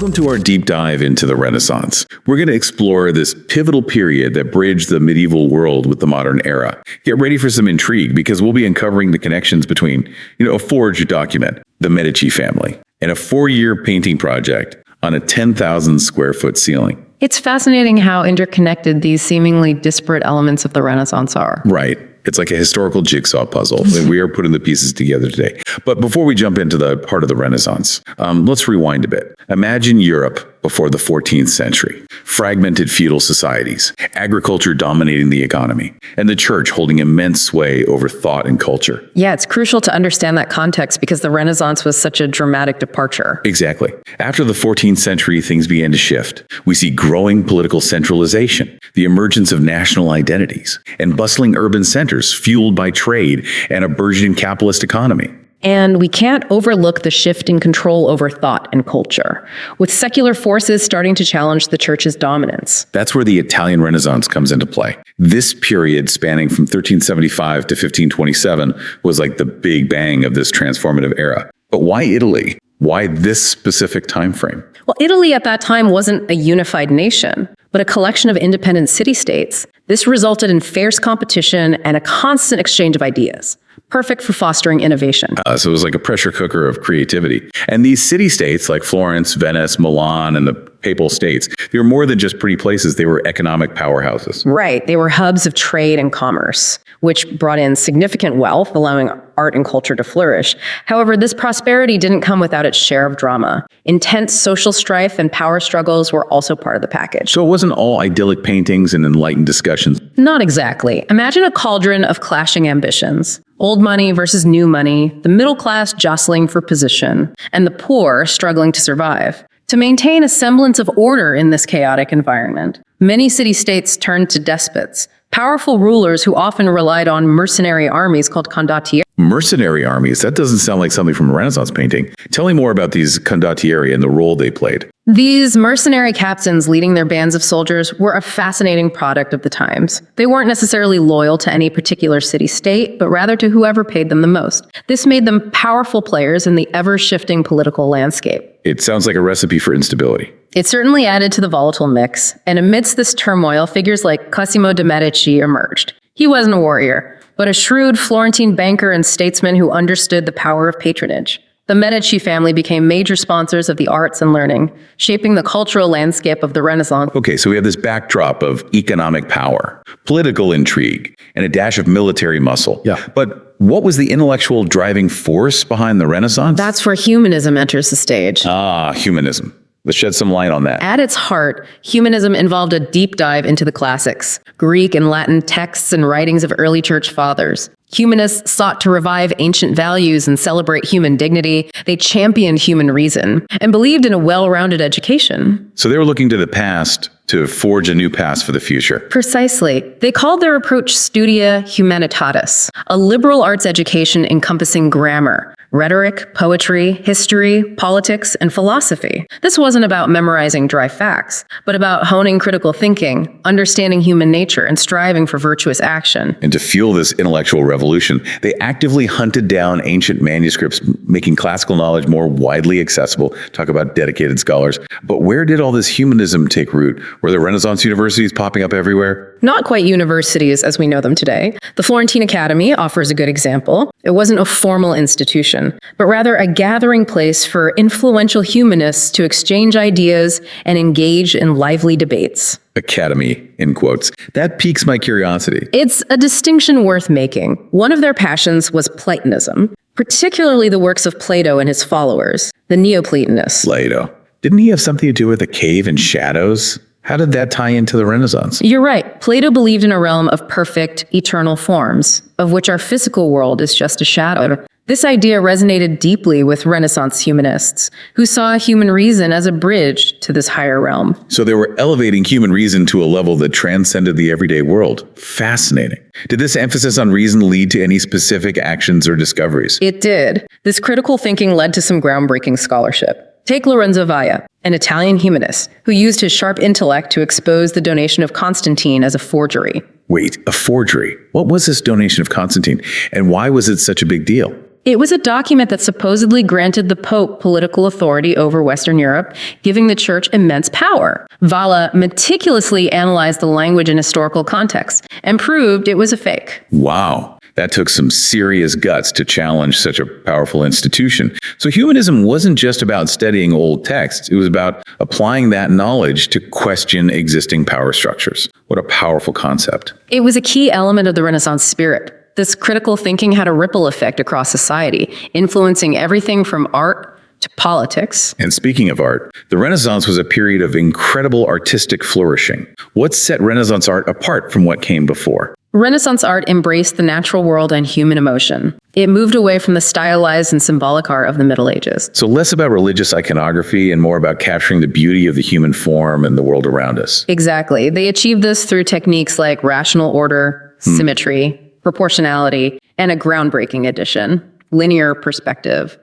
Welcome to our deep dive into the Renaissance. We're going to explore this pivotal period that bridged the medieval world with the modern era. Get ready for some intrigue because we'll be uncovering the connections between, a forged document, the Medici family, and a 4-year painting project on a 10,000 square foot ceiling. It's fascinating how interconnected these seemingly disparate elements of the Renaissance are. Right. It's like a historical jigsaw puzzle, and we are putting the pieces together today. But before we jump into the part of the Renaissance, let's rewind a bit. Imagine Europe before the 14th century. Fragmented feudal societies, agriculture dominating the economy, and the church holding immense sway over thought and culture. Yeah, it's crucial to understand that context because the Renaissance was such a dramatic departure. Exactly. After the 14th century, things began to shift. We see growing political centralization, the emergence of national identities, and bustling urban centers fueled by trade and a burgeoning capitalist economy. And we can't overlook the shift in control over thought and culture, with secular forces starting to challenge the church's dominance. That's where the Italian Renaissance comes into play. This period, spanning from 1375 to 1527, was like the big bang of this transformative era. But why Italy? Why this specific time frame? Well, Italy at that time wasn't a unified nation, but a collection of independent city-states. This resulted in fierce competition and a constant exchange of ideas, perfect for fostering innovation. So it was like a pressure cooker of creativity. And these city-states like Florence, Venice, Milan, and the Papal States, they were more than just pretty places. They were economic powerhouses. Right. They were hubs of trade and commerce, which brought in significant wealth, allowing art and culture to flourish. However, this prosperity didn't come without its share of drama. Intense social strife and power struggles were also part of the package. So it wasn't all idyllic paintings and enlightened discussions. Not exactly. Imagine a cauldron of clashing ambitions. Old money versus new money, the middle class jostling for position, and the poor struggling to survive. To maintain a semblance of order in this chaotic environment, many city-states turned to despots, powerful rulers who often relied on mercenary armies called condottieri. Mercenary armies? That doesn't sound like something from a Renaissance painting. Tell me more about these condottieri and the role they played. These mercenary captains leading their bands of soldiers were a fascinating product of the times. They weren't necessarily loyal to any particular city-state, but rather to whoever paid them the most. This made them powerful players in the ever-shifting political landscape. It sounds like a recipe for instability. It certainly added to the volatile mix, and amidst this turmoil, figures like Cosimo de' Medici emerged. He wasn't a warrior, but a shrewd Florentine banker and statesman who understood the power of patronage. The Medici family became major sponsors of the arts and learning, shaping the cultural landscape of the Renaissance. Okay, so we have this backdrop of economic power, political intrigue, and a dash of military muscle. Yeah. But what was the intellectual driving force behind the Renaissance? That's where humanism enters the stage. Humanism. Let's shed some light on that. At its heart, humanism involved a deep dive into the classics, Greek and Latin texts and writings of early church fathers. Humanists sought to revive ancient values and celebrate human dignity. They championed human reason and believed in a well-rounded education. So they were looking to the past to forge a new past for the future. Precisely. They called their approach studia humanitatis, a liberal arts education encompassing grammar, rhetoric, poetry, history, politics, and philosophy. This wasn't about memorizing dry facts, but about honing critical thinking, understanding human nature, and striving for virtuous action. And to fuel this intellectual revolution, they actively hunted down ancient manuscripts, making classical knowledge more widely accessible. Talk about dedicated scholars. But where did all this humanism take root? Were there Renaissance universities popping up everywhere? Not quite universities as we know them today. The Florentine Academy offers a good example. It wasn't a formal institution, but rather a gathering place for influential humanists to exchange ideas and engage in lively debates. Academy, in quotes. That piques my curiosity. It's a distinction worth making. One of their passions was Platonism, particularly the works of Plato and his followers, the Neoplatonists. Plato. Didn't he have something to do with a cave and shadows? How did that tie into the Renaissance? You're right. Plato believed in a realm of perfect, eternal forms, of which our physical world is just a shadow. This idea resonated deeply with Renaissance humanists, who saw human reason as a bridge to this higher realm. So they were elevating human reason to a level that transcended the everyday world. Fascinating. Did this emphasis on reason lead to any specific actions or discoveries? It did. This critical thinking led to some groundbreaking scholarship. Take Lorenzo Valla, an Italian humanist, who used his sharp intellect to expose the donation of Constantine as a forgery. Wait, a forgery? What was this donation of Constantine, and why was it such a big deal? It was a document that supposedly granted the Pope political authority over Western Europe, giving the Church immense power. Valla meticulously analyzed the language and historical context and proved it was a fake. Wow. That took some serious guts to challenge such a powerful institution. So humanism wasn't just about studying old texts. It was about applying that knowledge to question existing power structures. What a powerful concept. It was a key element of the Renaissance spirit. This critical thinking had a ripple effect across society, influencing everything from art to politics. And speaking of art, the Renaissance was a period of incredible artistic flourishing. What set Renaissance art apart from what came before? Renaissance art embraced the natural world and human emotion. It moved away from the stylized and symbolic art of the Middle Ages. So less about religious iconography and more about capturing the beauty of the human form and the world around us. Exactly. They achieved this through techniques like rational order, symmetry, proportionality, and a groundbreaking addition, linear perspective.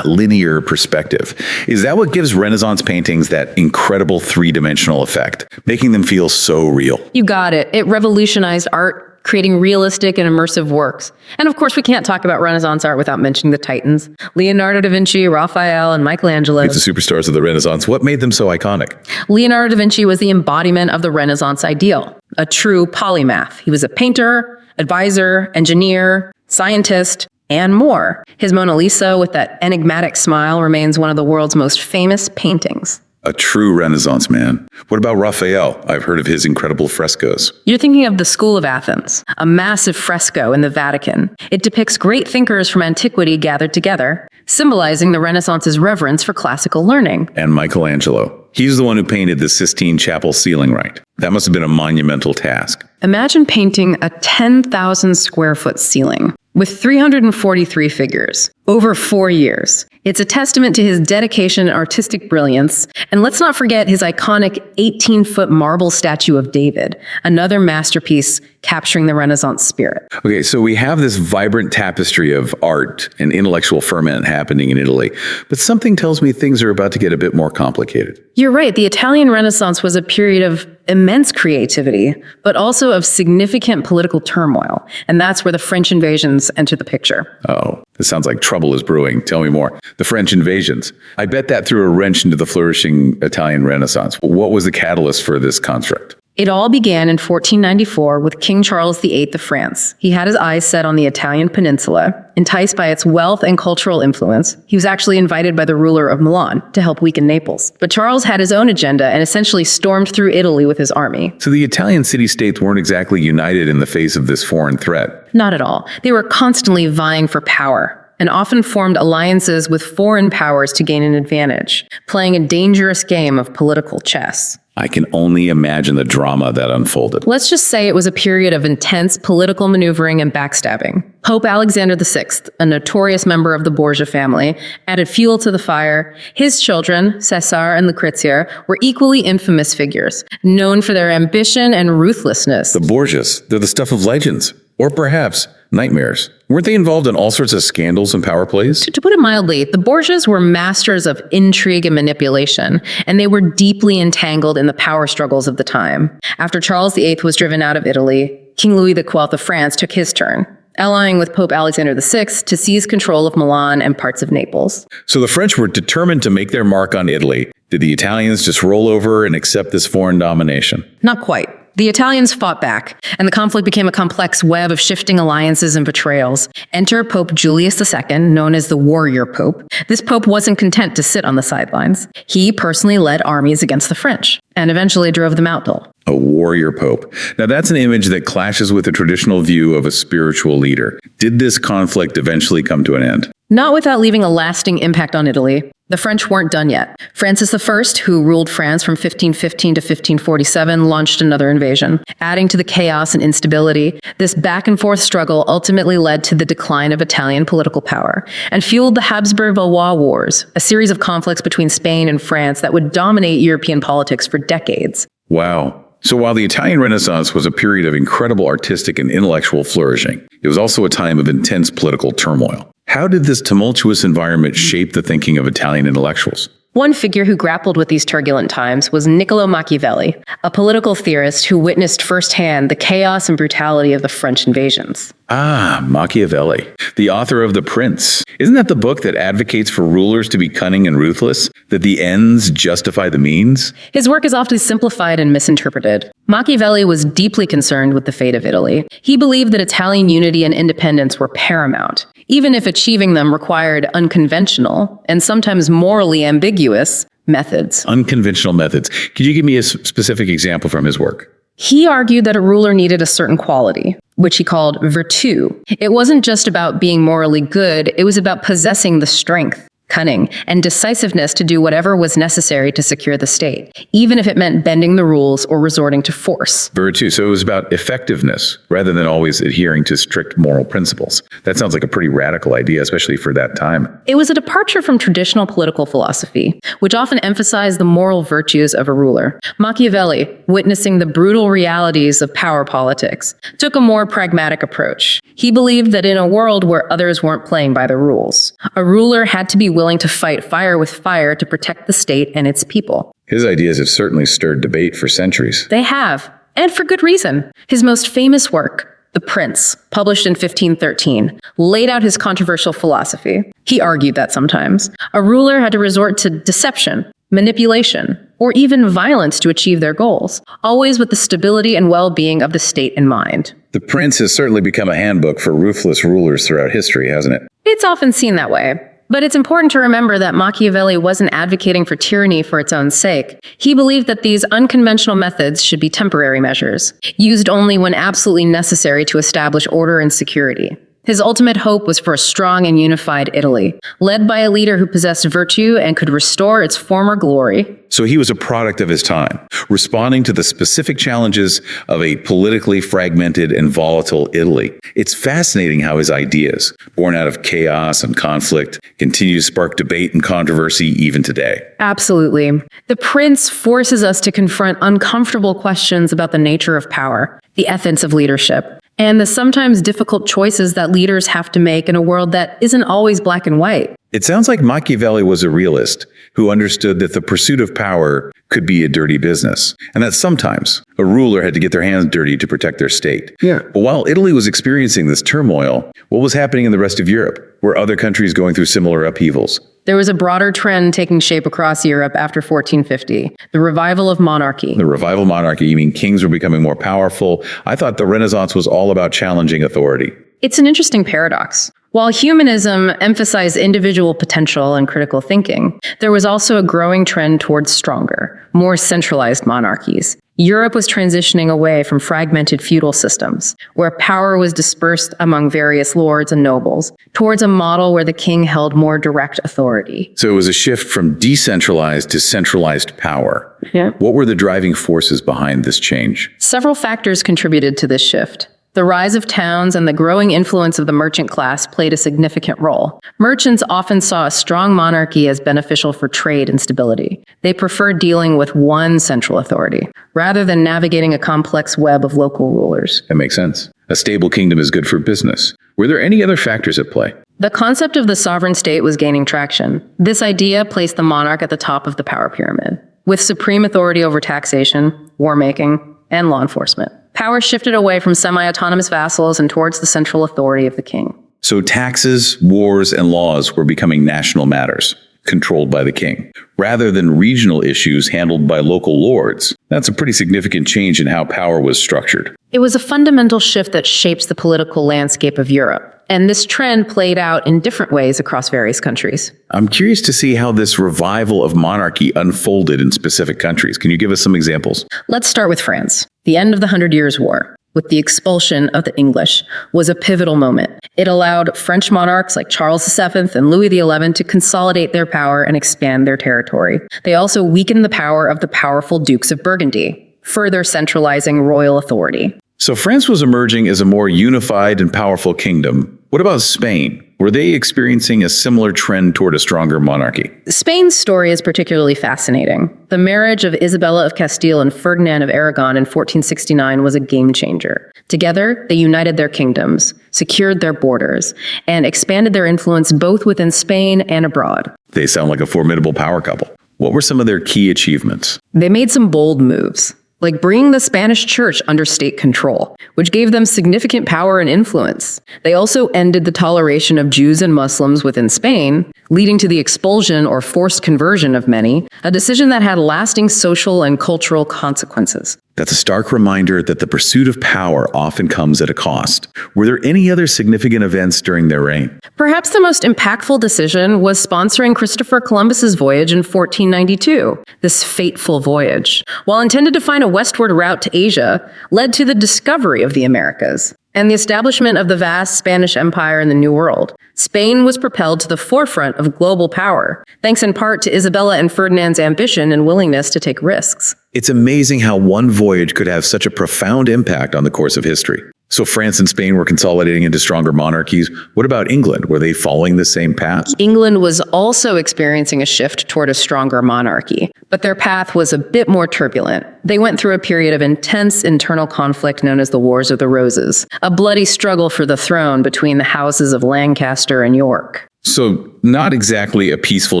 Linear perspective. Is that what gives Renaissance paintings that incredible three-dimensional effect, making them feel so real? You got it. It revolutionized art, creating realistic and immersive works. And of course, we can't talk about Renaissance art without mentioning the Titans, Leonardo da Vinci, Raphael, and Michelangelo. It's the superstars of the Renaissance. What made them so iconic? Leonardo da Vinci was the embodiment of the Renaissance ideal, a true polymath. He was a painter, advisor, engineer, scientist, and more. His Mona Lisa, with that enigmatic smile, remains one of the world's most famous paintings. A true Renaissance man. What about Raphael? I've heard of his incredible frescoes. You're thinking of the School of Athens, a massive fresco in the Vatican. It depicts great thinkers from antiquity gathered together, symbolizing the Renaissance's reverence for classical learning. And Michelangelo. He's the one who painted the Sistine Chapel ceiling right. That must have been a monumental task. Imagine painting a 10,000 square foot ceiling with 343 figures over 4 years. It's a testament to his dedication and artistic brilliance. And let's not forget his iconic 18-foot marble statue of David, another masterpiece capturing the Renaissance spirit. Okay, so we have this vibrant tapestry of art and intellectual ferment happening in Italy, but something tells me things are about to get a bit more complicated. You're right. The Italian Renaissance was a period of immense creativity, but also of significant political turmoil. And that's where the French invasions enter the picture. Oh, this sounds like trouble is brewing. Tell me more. The French invasions. I bet that threw a wrench into the flourishing Italian Renaissance. What was the catalyst for this construct? It all began in 1494 with King Charles VIII of France. He had his eyes set on the Italian peninsula. Enticed by its wealth and cultural influence, he was actually invited by the ruler of Milan to help weaken Naples. But Charles had his own agenda and essentially stormed through Italy with his army. So the Italian city-states weren't exactly united in the face of this foreign threat. Not at all. They were constantly vying for power and often formed alliances with foreign powers to gain an advantage, playing a dangerous game of political chess. I can only imagine the drama that unfolded. Let's just say it was a period of intense political maneuvering and backstabbing. Pope Alexander VI, a notorious member of the Borgia family, added fuel to the fire. His children, Caesar and Lucrezia, were equally infamous figures, known for their ambition and ruthlessness. The Borgias, they're the stuff of legends. Or perhaps nightmares. Weren't they involved in all sorts of scandals and power plays? To put it mildly, the Borgias were masters of intrigue and manipulation, and they were deeply entangled in the power struggles of the time. After Charles VIII was driven out of Italy, King Louis XII of France took his turn, allying with Pope Alexander VI to seize control of Milan and parts of Naples. So the French were determined to make their mark on Italy. Did the Italians just roll over and accept this foreign domination? Not quite. The Italians fought back, and the conflict became a complex web of shifting alliances and betrayals. Enter Pope Julius II, known as the Warrior Pope. This pope wasn't content to sit on the sidelines. He personally led armies against the French, and eventually drove them out. A warrior pope. Now that's an image that clashes with the traditional view of a spiritual leader. Did this conflict eventually come to an end? Not without leaving a lasting impact on Italy. The French weren't done yet. Francis I, who ruled France from 1515 to 1547, launched another invasion. Adding to the chaos and instability, this back-and-forth struggle ultimately led to the decline of Italian political power and fueled the Habsburg-Valois Wars, a series of conflicts between Spain and France that would dominate European politics for decades. Wow. So while the Italian Renaissance was a period of incredible artistic and intellectual flourishing, it was also a time of intense political turmoil. How did this tumultuous environment shape the thinking of Italian intellectuals? One figure who grappled with these turbulent times was Niccolo Machiavelli, a political theorist who witnessed firsthand the chaos and brutality of the French invasions. Ah, Machiavelli, the author of The Prince. Isn't that the book that advocates for rulers to be cunning and ruthless, that the ends justify the means? His work is often simplified and misinterpreted. Machiavelli was deeply concerned with the fate of Italy. He believed that Italian unity and independence were paramount, even if achieving them required unconventional and sometimes morally ambiguous methods. Unconventional methods. Could you give me a specific example from his work? He argued that a ruler needed a certain quality, which he called virtue. It wasn't just about being morally good, it was about possessing the strength, cunning, and decisiveness to do whatever was necessary to secure the state, even if it meant bending the rules or resorting to force. Virtue. So it was about effectiveness rather than always adhering to strict moral principles. That sounds like a pretty radical idea, especially for that time. It was a departure from traditional political philosophy, which often emphasized the moral virtues of a ruler. Machiavelli, witnessing the brutal realities of power politics, took a more pragmatic approach. He believed that in a world where others weren't playing by the rules, a ruler had to be willing to fight fire with fire to protect the state and its people. His ideas have certainly stirred debate for centuries. They have, and for good reason. His most famous work, The Prince, published in 1513, laid out his controversial philosophy. He argued that sometimes a ruler had to resort to deception, manipulation, or even violence to achieve their goals, always with the stability and well-being of the state in mind. The Prince has certainly become a handbook for ruthless rulers throughout history, hasn't it? It's often seen that way. But it's important to remember that Machiavelli wasn't advocating for tyranny for its own sake. He believed that these unconventional methods should be temporary measures, used only when absolutely necessary to establish order and security. His ultimate hope was for a strong and unified Italy, led by a leader who possessed virtue and could restore its former glory. So he was a product of his time, responding to the specific challenges of a politically fragmented and volatile Italy. It's fascinating how his ideas, born out of chaos and conflict, continue to spark debate and controversy even today. Absolutely. The Prince forces us to confront uncomfortable questions about the nature of power, the ethics of leadership, and the sometimes difficult choices that leaders have to make in a world that isn't always black and white. It sounds like Machiavelli was a realist who understood that the pursuit of power could be a dirty business, and that sometimes a ruler had to get their hands dirty to protect their state. Yeah. But while Italy was experiencing this turmoil, what was happening in the rest of Europe? Were other countries going through similar upheavals? There was a broader trend taking shape across Europe after 1450, the revival of monarchy. The revival monarchy, you mean kings were becoming more powerful? I thought the Renaissance was all about challenging authority. It's an interesting paradox. While humanism emphasized individual potential and critical thinking, there was also a growing trend towards stronger, more centralized monarchies. Europe was transitioning away from fragmented feudal systems, where power was dispersed among various lords and nobles, towards a model where the king held more direct authority. So it was a shift from decentralized to centralized power. Yeah. What were the driving forces behind this change? Several factors contributed to this shift. The rise of towns and the growing influence of the merchant class played a significant role. Merchants often saw a strong monarchy as beneficial for trade and stability. They preferred dealing with one central authority, rather than navigating a complex web of local rulers. That makes sense. A stable kingdom is good for business. Were there any other factors at play? The concept of the sovereign state was gaining traction. This idea placed the monarch at the top of the power pyramid, with supreme authority over taxation, war-making, and law enforcement. Power shifted away from semi-autonomous vassals and towards the central authority of the king. So taxes, wars, and laws were becoming national matters, controlled by the king, rather than regional issues handled by local lords. That's a pretty significant change in how power was structured. It was a fundamental shift that shapes the political landscape of Europe. And this trend played out in different ways across various countries. I'm curious to see how this revival of monarchy unfolded in specific countries. Can you give us some examples? Let's start with France. The end of the 100 Years' War, with the expulsion of the English, was a pivotal moment. It allowed French monarchs like Charles VII and Louis XI to consolidate their power and expand their territory. They also weakened the power of the powerful Dukes of Burgundy, further centralizing royal authority. So France was emerging as a more unified and powerful kingdom. What about Spain? Were they experiencing a similar trend toward a stronger monarchy? Spain's story is particularly fascinating. The marriage of Isabella of Castile and Ferdinand of Aragon in 1469 was a game changer. Together, they united their kingdoms, secured their borders, and expanded their influence both within Spain and abroad. They sound like a formidable power couple. What were some of their key achievements? They made some bold moves, like bringing the Spanish church under state control, which gave them significant power and influence. They also ended the toleration of Jews and Muslims within Spain, leading to the expulsion or forced conversion of many, a decision that had lasting social and cultural consequences. That's a stark reminder that the pursuit of power often comes at a cost. Were there any other significant events during their reign? Perhaps the most impactful decision was sponsoring Christopher Columbus's voyage in 1492. This fateful voyage, while intended to find a westward route to Asia, led to the discovery of the Americas and the establishment of the vast Spanish Empire in the New World. Spain was propelled to the forefront of global power, thanks in part to Isabella and Ferdinand's ambition and willingness to take risks. It's amazing how one voyage could have such a profound impact on the course of history. So France and Spain were consolidating into stronger monarchies. What about England? Were they following the same path? England was also experiencing a shift toward a stronger monarchy, but their path was a bit more turbulent. They went through a period of intense internal conflict known as the Wars of the Roses, a bloody struggle for the throne between the houses of Lancaster and York. So, not exactly a peaceful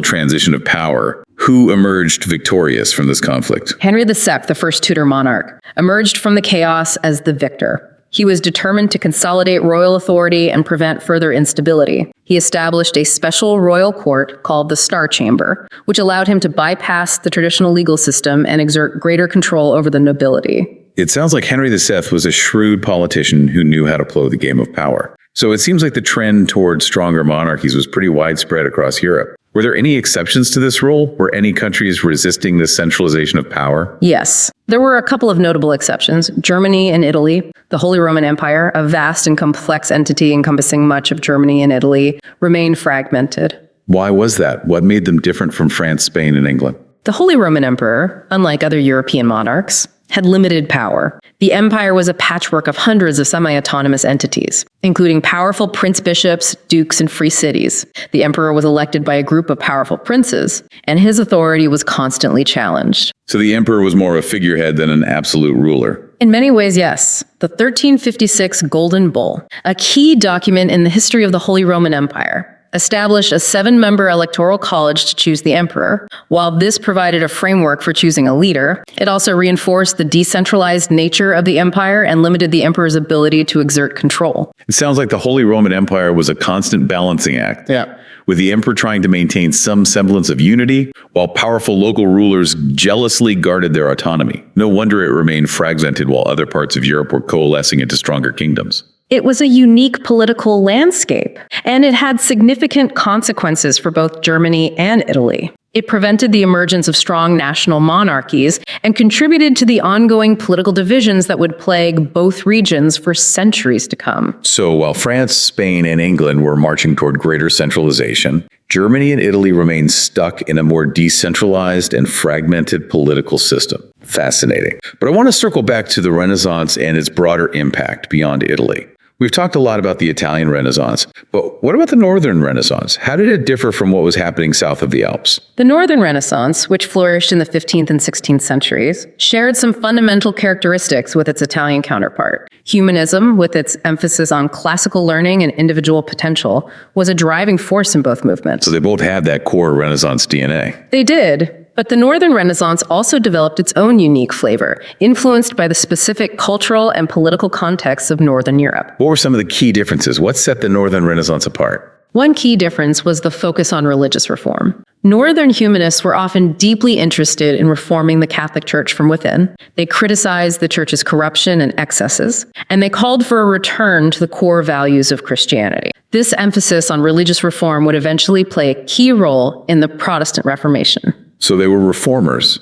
transition of power. Who emerged victorious from this conflict? Henry VI, the first Tudor monarch, emerged from the chaos as the victor. He was determined to consolidate royal authority and prevent further instability. He established a special royal court called the Star Chamber, which allowed him to bypass the traditional legal system and exert greater control over the nobility. It sounds like Henry VI was a shrewd politician who knew how to play the game of power. So it seems like the trend towards stronger monarchies was pretty widespread across Europe. Were there any exceptions to this rule? Were any countries resisting this centralization of power? Yes. There were a couple of notable exceptions. Germany and Italy, the Holy Roman Empire, a vast and complex entity encompassing much of Germany and Italy, remained fragmented. Why was that? What made them different from France, Spain, and England? The Holy Roman Emperor, unlike other European monarchs, had limited power. The empire was a patchwork of hundreds of semi-autonomous entities, including powerful prince-bishops, dukes, and free cities. The emperor was elected by a group of powerful princes, and his authority was constantly challenged. So the emperor was more a figurehead than an absolute ruler. In many ways, yes. The 1356 Golden Bull, a key document in the history of the Holy Roman Empire, established a 7-member electoral college to choose the emperor. While this provided a framework for choosing a leader, it also reinforced the decentralized nature of the empire and limited the emperor's ability to exert control. It sounds like the Holy Roman Empire was a constant balancing act. Yeah. With the emperor trying to maintain some semblance of unity, while powerful local rulers jealously guarded their autonomy. No wonder it remained fragmented while other parts of Europe were coalescing into stronger kingdoms. It was a unique political landscape, and it had significant consequences for both Germany and Italy. It prevented the emergence of strong national monarchies and contributed to the ongoing political divisions that would plague both regions for centuries to come. So while France, Spain, and England were marching toward greater centralization, Germany and Italy remained stuck in a more decentralized and fragmented political system. Fascinating. But I want to circle back to the Renaissance and its broader impact beyond Italy. We've talked a lot about the Italian Renaissance, but what about the Northern Renaissance? How did it differ from what was happening south of the Alps? The Northern Renaissance, which flourished in the 15th and 16th centuries, shared some fundamental characteristics with its Italian counterpart. Humanism, with its emphasis on classical learning and individual potential, was a driving force in both movements. So they both had that core Renaissance DNA. They did. But the Northern Renaissance also developed its own unique flavor, influenced by the specific cultural and political contexts of Northern Europe. What were some of the key differences? What set the Northern Renaissance apart? One key difference was the focus on religious reform. Northern humanists were often deeply interested in reforming the Catholic Church from within. They criticized the Church's corruption and excesses, and they called for a return to the core values of Christianity. This emphasis on religious reform would eventually play a key role in the Protestant Reformation. So they were reformers,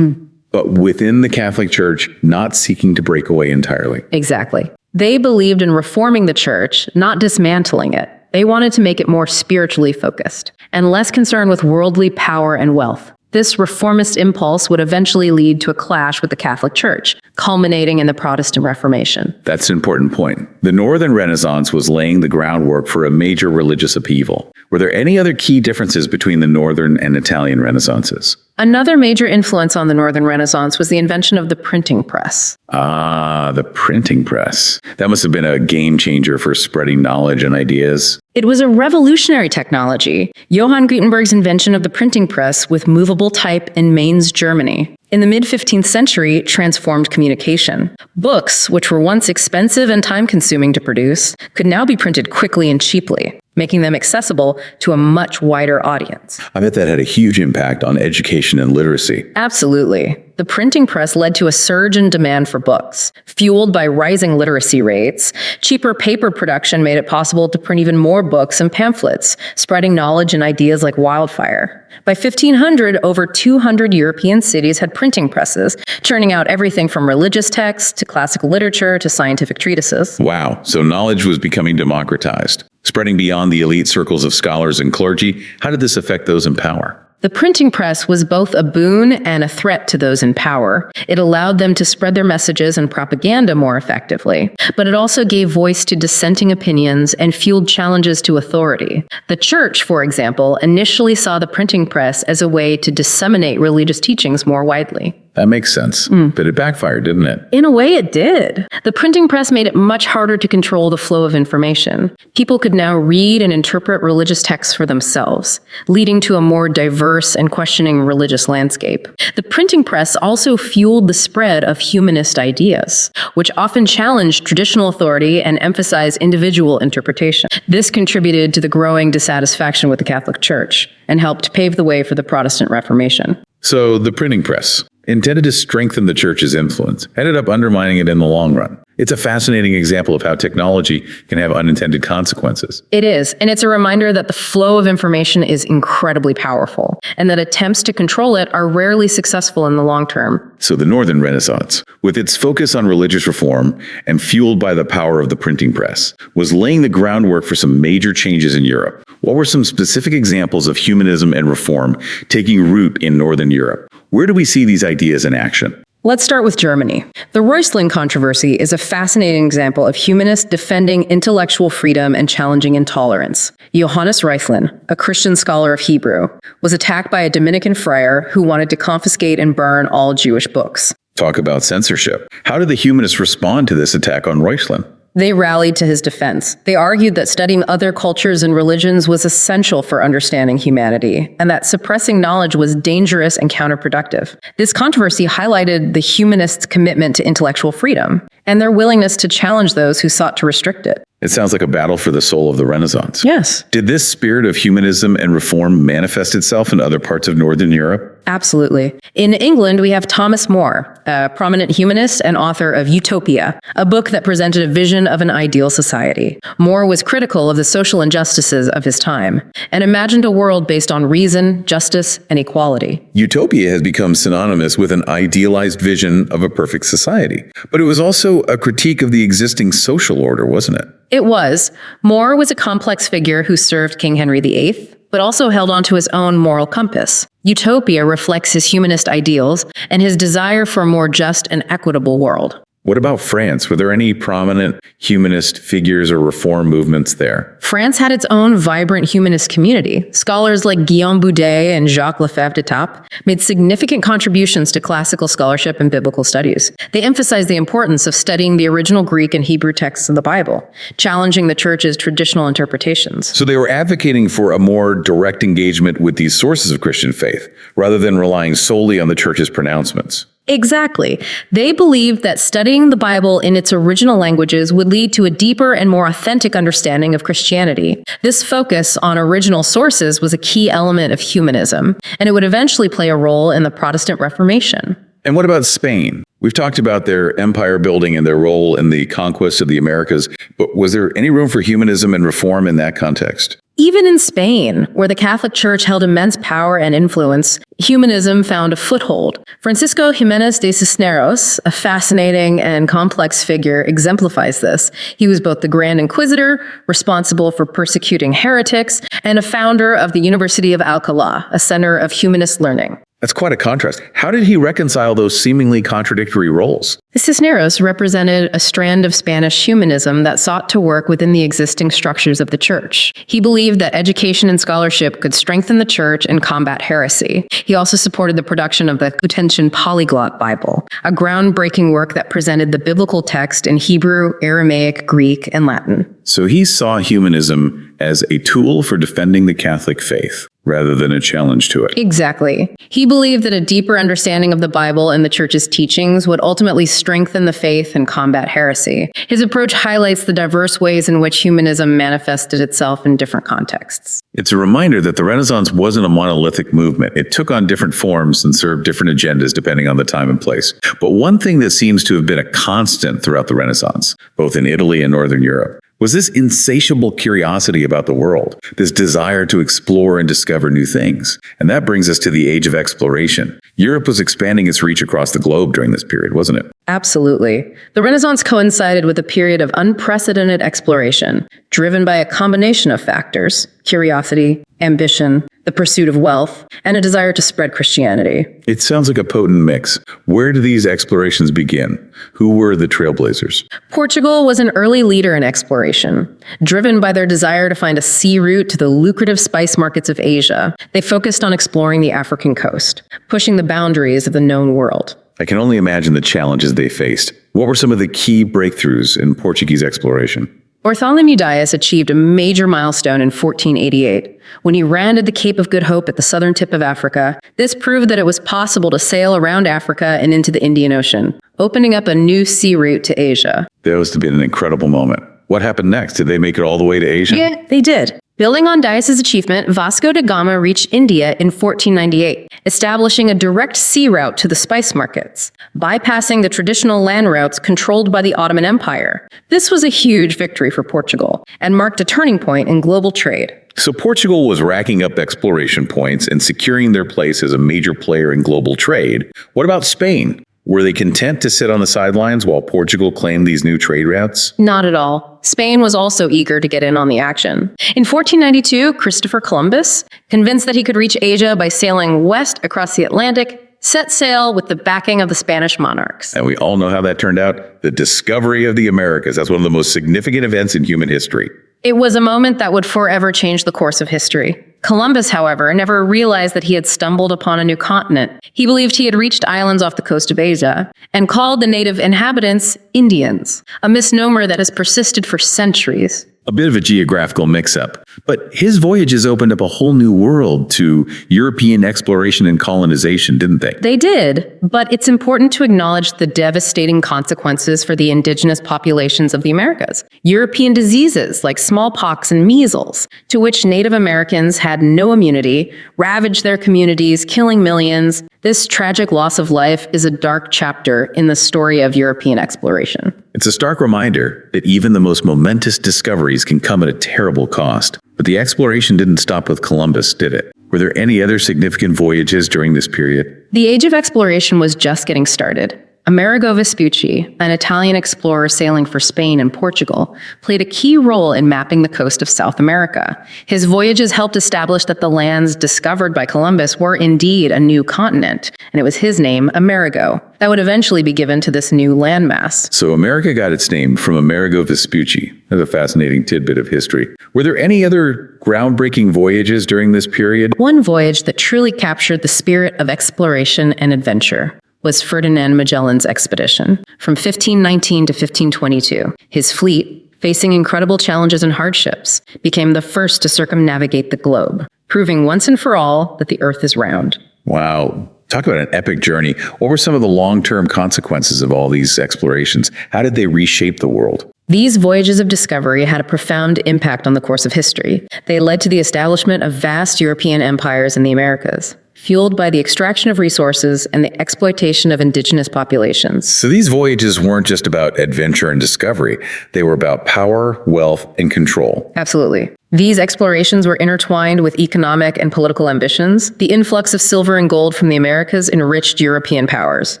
but within the Catholic Church, not seeking to break away entirely. Exactly. They believed in reforming the church, not dismantling it. They wanted to make it more spiritually focused and less concerned with worldly power and wealth. This reformist impulse would eventually lead to a clash with the Catholic Church, culminating in the Protestant Reformation. That's an important point. The Northern Renaissance was laying the groundwork for a major religious upheaval. Were there any other key differences between the Northern and Italian Renaissances? Another major influence on the Northern Renaissance was the invention of the printing press. Ah, the printing press. That must have been a game changer for spreading knowledge and ideas. It was a revolutionary technology, Johann Gutenberg's invention of the printing press with movable type in Mainz, Germany. In the mid-15th century, it transformed communication. Books, which were once expensive and time-consuming to produce, could now be printed quickly and cheaply, making them accessible to a much wider audience. I bet that had a huge impact on education and literacy. Absolutely. The printing press led to a surge in demand for books. Fueled by rising literacy rates, cheaper paper production made it possible to print even more books and pamphlets, spreading knowledge and ideas like wildfire. By 1500, over 200 European cities had printing presses, churning out everything from religious texts to classical literature to scientific treatises. Wow, so knowledge was becoming democratized, spreading beyond the elite circles of scholars and clergy. How did this affect those in power? The printing press was both a boon and a threat to those in power. It allowed them to spread their messages and propaganda more effectively, but it also gave voice to dissenting opinions and fueled challenges to authority. The church, for example, initially saw the printing press as a way to disseminate religious teachings more widely. That makes sense, but it backfired, didn't it? In a way, it did. The printing press made it much harder to control the flow of information. People could now read and interpret religious texts for themselves, leading to a more diverse and questioning religious landscape. The printing press also fueled the spread of humanist ideas, which often challenged traditional authority and emphasized individual interpretation. This contributed to the growing dissatisfaction with the Catholic Church and helped pave the way for the Protestant Reformation. So the printing press, intended to strengthen the church's influence, ended up undermining it in the long run. It's a fascinating example of how technology can have unintended consequences. It is, and it's a reminder that the flow of information is incredibly powerful, and that attempts to control it are rarely successful in the long term. So the Northern Renaissance, with its focus on religious reform and fueled by the power of the printing press, was laying the groundwork for some major changes in Europe. What were some specific examples of humanism and reform taking root in Northern Europe? Where do we see these ideas in action? Let's start with Germany. The Reussling controversy is a fascinating example of humanists defending intellectual freedom and challenging intolerance. Johannes Reussling, a Christian scholar of Hebrew, was attacked by a Dominican friar who wanted to confiscate and burn all Jewish books. Talk about censorship. How did the humanists respond to this attack on Reussling? They rallied to his defense. They argued that studying other cultures and religions was essential for understanding humanity, and that suppressing knowledge was dangerous and counterproductive. This controversy highlighted the humanists' commitment to intellectual freedom and their willingness to challenge those who sought to restrict it. It sounds like a battle for the soul of the Renaissance. Yes. Did this spirit of humanism and reform manifest itself in other parts of Northern Europe? Absolutely. In England, we have Thomas More, a prominent humanist and author of Utopia, a book that presented a vision of an ideal society. More was critical of the social injustices of his time and imagined a world based on reason, justice, and equality. Utopia has become synonymous with an idealized vision of a perfect society. But it was also a critique of the existing social order, wasn't it? It was. More was a complex figure who served King Henry VIII, but also held on to his own moral compass. Utopia reflects his humanist ideals and his desire for a more just and equitable world. What about France? Were there any prominent humanist figures or reform movements there? France had its own vibrant humanist community. Scholars like Guillaume Boudet and Jacques Lefebvre d'Etaples made significant contributions to classical scholarship and biblical studies. They emphasized the importance of studying the original Greek and Hebrew texts of the Bible, challenging the church's traditional interpretations. So they were advocating for a more direct engagement with these sources of Christian faith, rather than relying solely on the church's pronouncements. Exactly. They believed that studying the Bible in its original languages would lead to a deeper and more authentic understanding of Christianity. This focus on original sources was a key element of humanism, and it would eventually play a role in the Protestant Reformation. And what about Spain? We've talked about their empire building and their role in the conquest of the Americas, but was there any room for humanism and reform in that context? Even in Spain, where the Catholic Church held immense power and influence, humanism found a foothold. Francisco Jiménez de Cisneros, a fascinating and complex figure, exemplifies this. He was both the Grand Inquisitor, responsible for persecuting heretics, and a founder of the University of Alcalá, a center of humanist learning. That's quite a contrast. How did he reconcile those seemingly contradictory roles? Cisneros represented a strand of Spanish humanism that sought to work within the existing structures of the church. He believed that education and scholarship could strengthen the church and combat heresy. He also supported the production of the Gutenberg Polyglot Bible, a groundbreaking work that presented the biblical text in Hebrew, Aramaic, Greek, and Latin. So he saw humanism as a tool for defending the Catholic faith rather than a challenge to it. Exactly. He believed that a deeper understanding of the Bible and the Church's teachings would ultimately strengthen the faith and combat heresy. His approach highlights the diverse ways in which humanism manifested itself in different contexts. It's a reminder that the Renaissance wasn't a monolithic movement. It took on different forms and served different agendas depending on the time and place. But one thing that seems to have been a constant throughout the Renaissance, both in Italy and Northern Europe, was this insatiable curiosity about the world, this desire to explore and discover new things. And that brings us to the age of exploration. Europe was expanding its reach across the globe during this period, wasn't it? Absolutely. The Renaissance coincided with a period of unprecedented exploration, driven by a combination of factors: curiosity, ambition, the pursuit of wealth, and a desire to spread Christianity. It sounds like a potent mix. Where do these explorations begin? Who were the trailblazers? Portugal was an early leader in exploration. Driven by their desire to find a sea route to the lucrative spice markets of Asia, they focused on exploring the African coast, pushing the boundaries of the known world. I can only imagine the challenges they faced. What were some of the key breakthroughs in Portuguese exploration? Bartholomew Dias achieved a major milestone in 1488. When he rounded the Cape of Good Hope at the southern tip of Africa, this proved that it was possible to sail around Africa and into the Indian Ocean, opening up a new sea route to Asia. That was to be an incredible moment. What happened next? Did they make it all the way to Asia? Yeah, they did. Building on Dias's achievement, Vasco da Gama reached India in 1498, establishing a direct sea route to the spice markets, bypassing the traditional land routes controlled by the Ottoman Empire. This was a huge victory for Portugal and marked a turning point in global trade. So Portugal was racking up exploration points and securing their place as a major player in global trade. What about Spain? Were they content to sit on the sidelines while Portugal claimed these new trade routes? Not at all. Spain was also eager to get in on the action. In 1492, Christopher Columbus, convinced that he could reach Asia by sailing west across the Atlantic, set sail with the backing of the Spanish monarchs. And we all know how that turned out. The discovery of the Americas. That's one of the most significant events in human history. It was a moment that would forever change the course of history. Columbus, however, never realized that he had stumbled upon a new continent. He believed he had reached islands off the coast of Asia and called the native inhabitants Indians, a misnomer that has persisted for centuries. A bit of a geographical mix-up. But his voyages opened up a whole new world to European exploration and colonization, didn't they? They did, but it's important to acknowledge the devastating consequences for the indigenous populations of the Americas. European diseases like smallpox and measles, to which Native Americans had no immunity, ravaged their communities, killing millions. This tragic loss of life is a dark chapter in the story of European exploration. It's a stark reminder that even the most momentous discoveries can come at a terrible cost. But the exploration didn't stop with Columbus, did it? Were there any other significant voyages during this period? The age of exploration was just getting started. Amerigo Vespucci, an Italian explorer sailing for Spain and Portugal, played a key role in mapping the coast of South America. His voyages helped establish that the lands discovered by Columbus were indeed a new continent, and it was his name, Amerigo, that would eventually be given to this new landmass. So America got its name from Amerigo Vespucci. That's a fascinating tidbit of history. Were there any other groundbreaking voyages during this period? One voyage that truly captured the spirit of exploration and adventure was Ferdinand Magellan's expedition from 1519 to 1522. His fleet, facing incredible challenges and hardships, became the first to circumnavigate the globe, proving once and for all that the Earth is round. Wow. Talk about an epic journey. What were some of the long-term consequences of all these explorations? How did they reshape the world? These voyages of discovery had a profound impact on the course of history. They led to the establishment of vast European empires in the Americas, fueled by the extraction of resources and the exploitation of indigenous populations. So these voyages weren't just about adventure and discovery. They were about power, wealth, and control. Absolutely. These explorations were intertwined with economic and political ambitions. The influx of silver and gold from the Americas enriched European powers.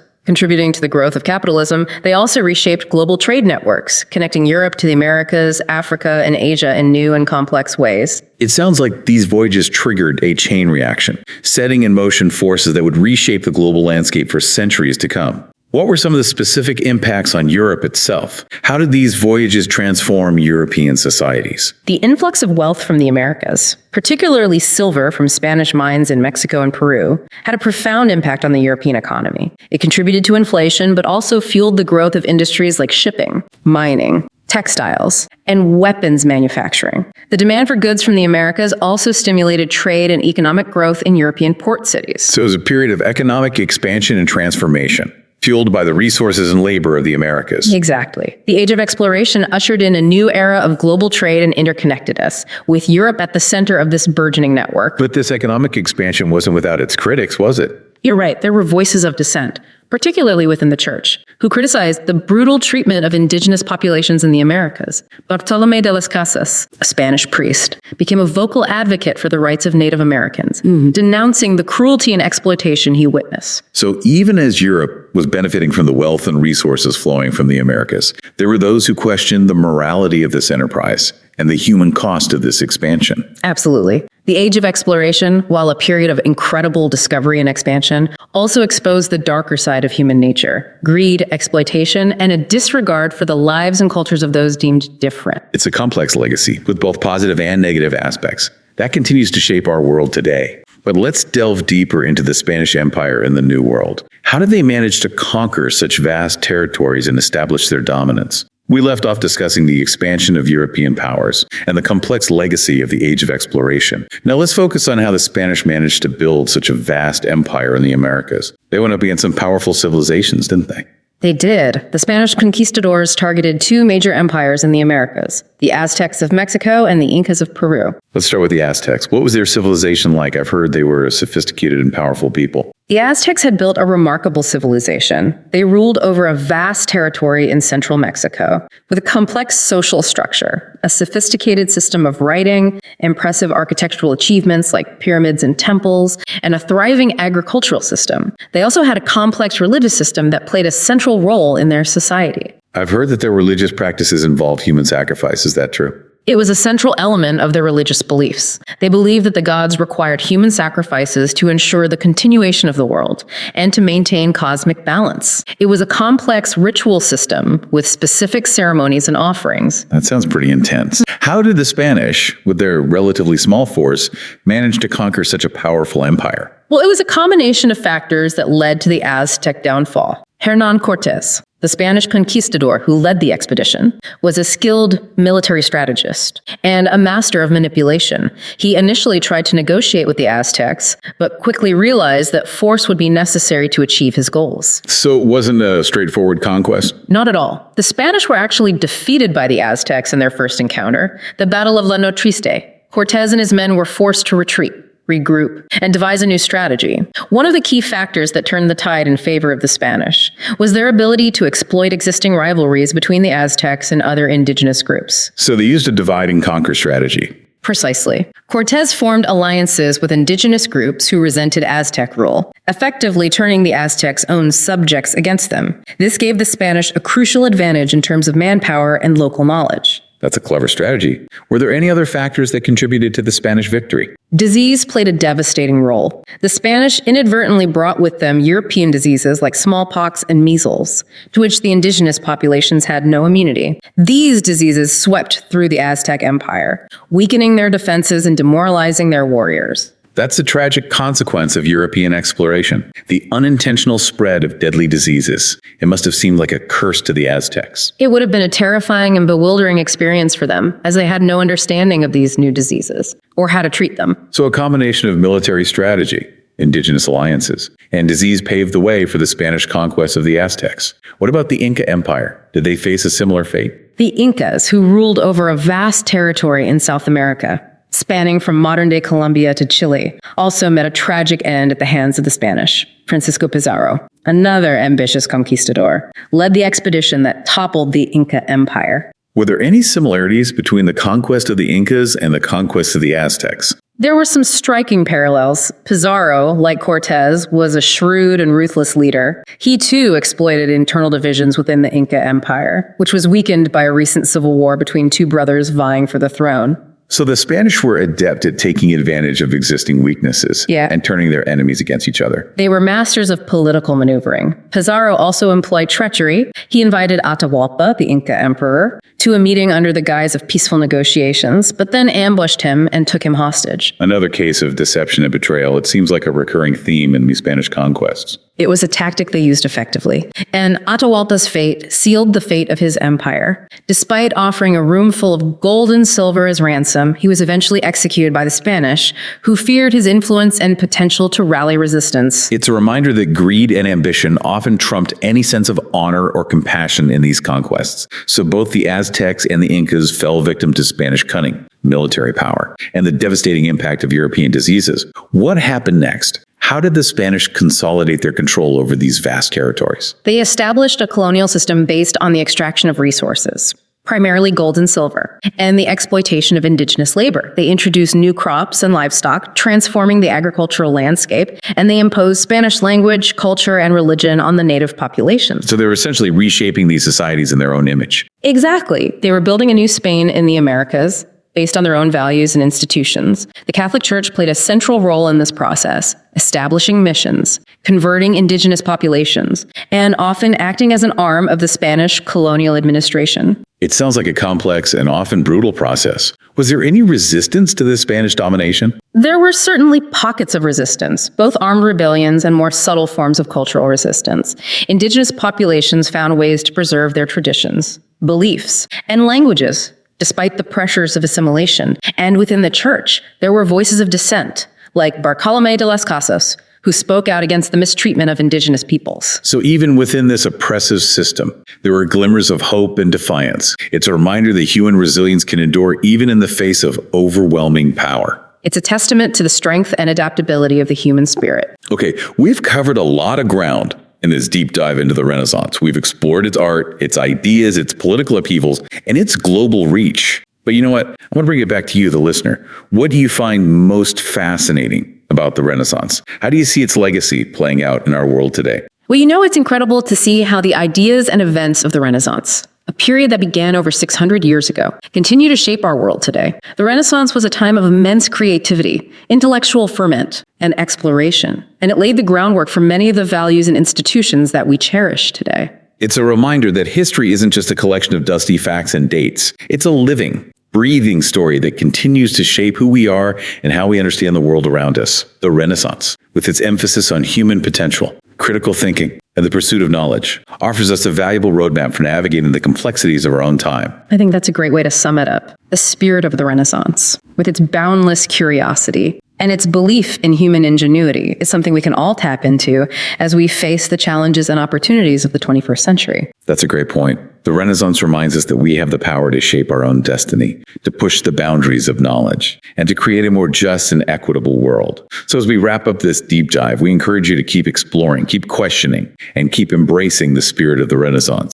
Contributing to the growth of capitalism, they also reshaped global trade networks, connecting Europe to the Americas, Africa, and Asia in new and complex ways. It sounds like these voyages triggered a chain reaction, setting in motion forces that would reshape the global landscape for centuries to come. What were some of the specific impacts on Europe itself? How did these voyages transform European societies? The influx of wealth from the Americas, particularly silver from Spanish mines in Mexico and Peru, had a profound impact on the European economy. It contributed to inflation, but also fueled the growth of industries like shipping, mining, textiles, and weapons manufacturing. The demand for goods from the Americas also stimulated trade and economic growth in European port cities. So it was a period of economic expansion and transformation, fueled by the resources and labor of the Americas. Exactly. The Age of Exploration ushered in a new era of global trade and interconnectedness, with Europe at the center of this burgeoning network. But this economic expansion wasn't without its critics, was it? You're right, there were voices of dissent, particularly within the church, who criticized the brutal treatment of indigenous populations in the Americas. Bartolomé de las Casas, a Spanish priest, became a vocal advocate for the rights of Native Americans, denouncing the cruelty and exploitation he witnessed. So even as Europe was benefiting from the wealth and resources flowing from the Americas, there were those who questioned the morality of this enterprise and the human cost of this expansion. Absolutely. The Age of Exploration, while a period of incredible discovery and expansion, also exposed the darker side of human nature: greed, exploitation, and a disregard for the lives and cultures of those deemed different. It's a complex legacy with both positive and negative aspects. That continues to shape our world today. But let's delve deeper into the Spanish Empire and the New World. How did they manage to conquer such vast territories and establish their dominance? We left off discussing the expansion of European powers and the complex legacy of the Age of Exploration. Now let's focus on how the Spanish managed to build such a vast empire in the Americas. They went up against some powerful civilizations, didn't they? They did. The Spanish conquistadors targeted two major empires in the Americas: the Aztecs of Mexico and the Incas of Peru. Let's start with the Aztecs. What was their civilization like? I've heard they were a sophisticated and powerful people. The Aztecs had built a remarkable civilization. They ruled over a vast territory in central Mexico, with a complex social structure, a sophisticated system of writing, impressive architectural achievements like pyramids and temples, and a thriving agricultural system. They also had a complex religious system that played a central role in their society. I've heard that their religious practices involve human sacrifice. Is that true? It was a central element of their religious beliefs. They believed that the gods required human sacrifices to ensure the continuation of the world and to maintain cosmic balance. It was a complex ritual system with specific ceremonies and offerings. That sounds pretty intense. How did the Spanish, with their relatively small force, manage to conquer such a powerful empire? Well, it was a combination of factors that led to the Aztec downfall. Hernán Cortés, the Spanish conquistador who led the expedition, was a skilled military strategist and a master of manipulation. He initially tried to negotiate with the Aztecs, but quickly realized that force would be necessary to achieve his goals. So it wasn't a straightforward conquest? Not at all. The Spanish were actually defeated by the Aztecs in their first encounter, the Battle of La No Triste. Cortés and his men were forced to retreat, regroup, and devise a new strategy. One of the key factors that turned the tide in favor of the Spanish was their ability to exploit existing rivalries between the Aztecs and other indigenous groups. So they used a divide and conquer strategy. Precisely. Cortés formed alliances with indigenous groups who resented Aztec rule, effectively turning the Aztecs' own subjects against them. This gave the Spanish a crucial advantage in terms of manpower and local knowledge. That's a clever strategy. Were there any other factors that contributed to the Spanish victory? Disease played a devastating role. The Spanish inadvertently brought with them European diseases like smallpox and measles, to which the indigenous populations had no immunity. These diseases swept through the Aztec Empire, weakening their defenses and demoralizing their warriors. That's a tragic consequence of European exploration, the unintentional spread of deadly diseases. It must have seemed like a curse to the Aztecs. It would have been a terrifying and bewildering experience for them, as they had no understanding of these new diseases or how to treat them. So a combination of military strategy, indigenous alliances, and disease paved the way for the Spanish conquest of the Aztecs. What about the Inca Empire? Did they face a similar fate? The Incas, who ruled over a vast territory in South America, spanning from modern-day Colombia to Chile, also met a tragic end at the hands of the Spanish. Francisco Pizarro, another ambitious conquistador, led the expedition that toppled the Inca Empire. Were there any similarities between the conquest of the Incas and the conquest of the Aztecs? There were some striking parallels. Pizarro, like Cortés, was a shrewd and ruthless leader. He too exploited internal divisions within the Inca Empire, which was weakened by a recent civil war between two brothers vying for the throne. So the Spanish were adept at taking advantage of existing weaknesses and turning their enemies against each other. They were masters of political maneuvering. Pizarro also employed treachery. He invited Atahualpa, the Inca emperor, to a meeting under the guise of peaceful negotiations, but then ambushed him and took him hostage. Another case of deception and betrayal. It seems like a recurring theme in the Spanish conquests. It was a tactic they used effectively, and Atahualpa's fate sealed the fate of his empire. Despite offering a room full of gold and silver as ransom, he was eventually executed by the Spanish, who feared his influence and potential to rally resistance. It's a reminder that greed and ambition often trumped any sense of honor or compassion in these conquests. So both the Aztecs and the Incas fell victim to Spanish cunning, military power, and the devastating impact of European diseases. What happened next? How did the Spanish consolidate their control over these vast territories? They established a colonial system based on the extraction of resources, primarily gold and silver, and the exploitation of indigenous labor. They introduced new crops and livestock, transforming the agricultural landscape, and they imposed Spanish language, culture, and religion on the native populations. So they were essentially reshaping these societies in their own image. Exactly. They were building a new Spain in the Americas, based on their own values and institutions. The Catholic Church played a central role in this process, establishing missions, converting indigenous populations, and often acting as an arm of the Spanish colonial administration. It sounds like a complex and often brutal process. Was there any resistance to this Spanish domination? There were certainly pockets of resistance, both armed rebellions and more subtle forms of cultural resistance. Indigenous populations found ways to preserve their traditions, beliefs, and languages, despite the pressures of assimilation. And within the church, there were voices of dissent, like Bartolomé de las Casas, who spoke out against the mistreatment of indigenous peoples. So even within this oppressive system, there were glimmers of hope and defiance. It's a reminder that human resilience can endure even in the face of overwhelming power. It's a testament to the strength and adaptability of the human spirit. Okay, we've covered a lot of ground in this deep dive into the Renaissance. We've explored its art, its ideas, its political upheavals, and its global reach. But you know what? I want to bring it back to you, the listener. What do you find most fascinating about the Renaissance? How do you see its legacy playing out in our world today? Well, it's incredible to see how the ideas and events of the Renaissance, a period that began over 600 years ago, continue to shape our world today. The Renaissance was a time of immense creativity, intellectual ferment, and exploration, and it laid the groundwork for many of the values and institutions that we cherish today. It's a reminder that history isn't just a collection of dusty facts and dates. It's a living, breathing story that continues to shape who we are and how we understand the world around us. The Renaissance, with its emphasis on human potential, critical thinking, and the pursuit of knowledge, offers us a valuable roadmap for navigating the complexities of our own time. I think that's a great way to sum it up. The spirit of the Renaissance, with its boundless curiosity and its belief in human ingenuity, is something we can all tap into as we face the challenges and opportunities of the 21st century. That's a great point. The Renaissance reminds us that we have the power to shape our own destiny, to push the boundaries of knowledge, and to create a more just and equitable world. So as we wrap up this deep dive, we encourage you to keep exploring, keep questioning, and keep embracing the spirit of the Renaissance.